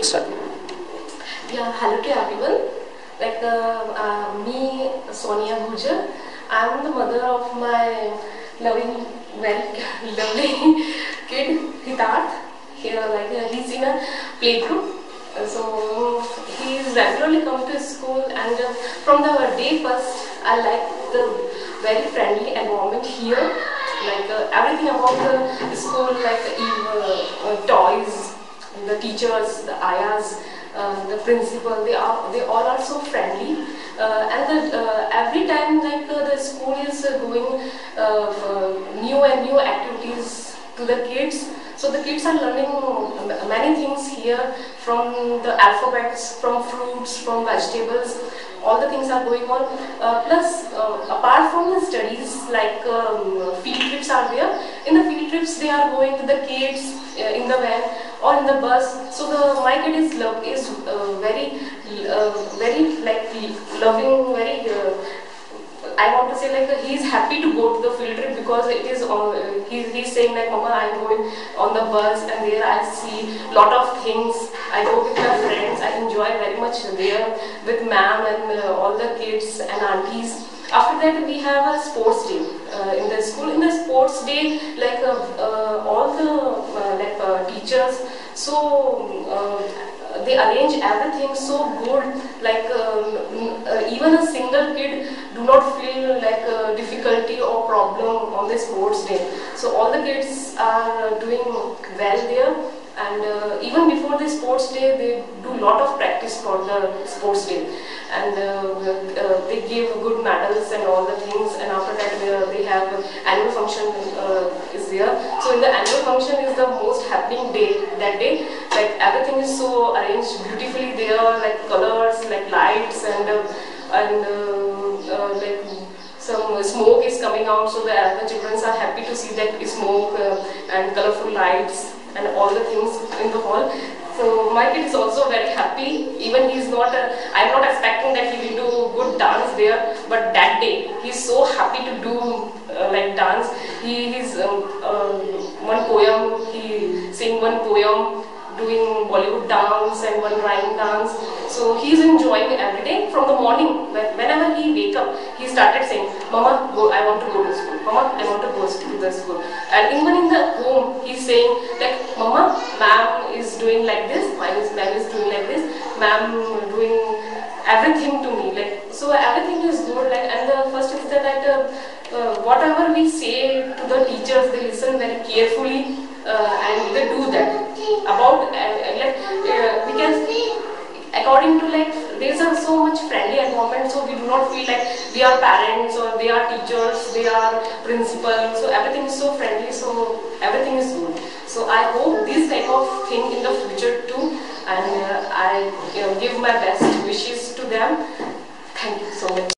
Start. Yeah, hello to everyone. Me, Sonia Gurjar. I'm the mother of my loving, very lovely kid, Hitarth. He's in a playgroup. So he's regularly come to school, and from the day first, I like the very friendly environment here. Everything about the school, toys, the teachers, the ayahs, the principal, they all are so friendly, every time the school is going new and new activities to the kids. So the kids are learning many things here, from the alphabets, from fruits, from vegetables. All the things are going on. Apart from the studies, field trips are there. In the field trips, they are going to the kids in the van or in the bus. So my kid is very loving, very. I want to say he's happy to go to the field trip, because it is he's saying like, Mama, I'm going on the bus and there I see lot of things. I go with my friends. I enjoy very much there with ma'am and all the kids and aunties. After that, we have a sports day in the school. In the sports day, all the teachers, they arrange everything so good. Even a single kid do not feel difficulty or problem on the sports day. So all the kids are doing well there. And even before the sports day, they do lot of practice for the sports day, and they give good medals and all the things. And after that, they have annual function is there. So in the annual function is the most happening day that day. Like everything is so arranged beautifully there, like colors, like lights, some smoke is coming out. So the children are happy to see that smoke and colorful lights and all the things in the hall. So my kid is also very happy. Even he's not, I'm not expecting that he will do good dance there, but that day he's so happy to do dance. He's one poem, he sing one poem, doing Bollywood dance and one rhyme dance. So he's enjoying every day from the morning. Whenever he wake up, he started saying, Mama, I want to go to school. Mama, I want to go to the school. And even in the home, he's saying like, Mama, ma'am is doing like this, ma'am is doing like this, ma'am doing everything to me. So everything is good. And the first is that whatever we say to the teachers, they listen very carefully and they do that. We can see, according to there's so much friendly environment, so we do not feel like we are parents or they are teachers, they are principals. So everything is so friendly, so everything is good. So I hope this type of thing in the future too, and I give my best wishes to them. Thank you so much.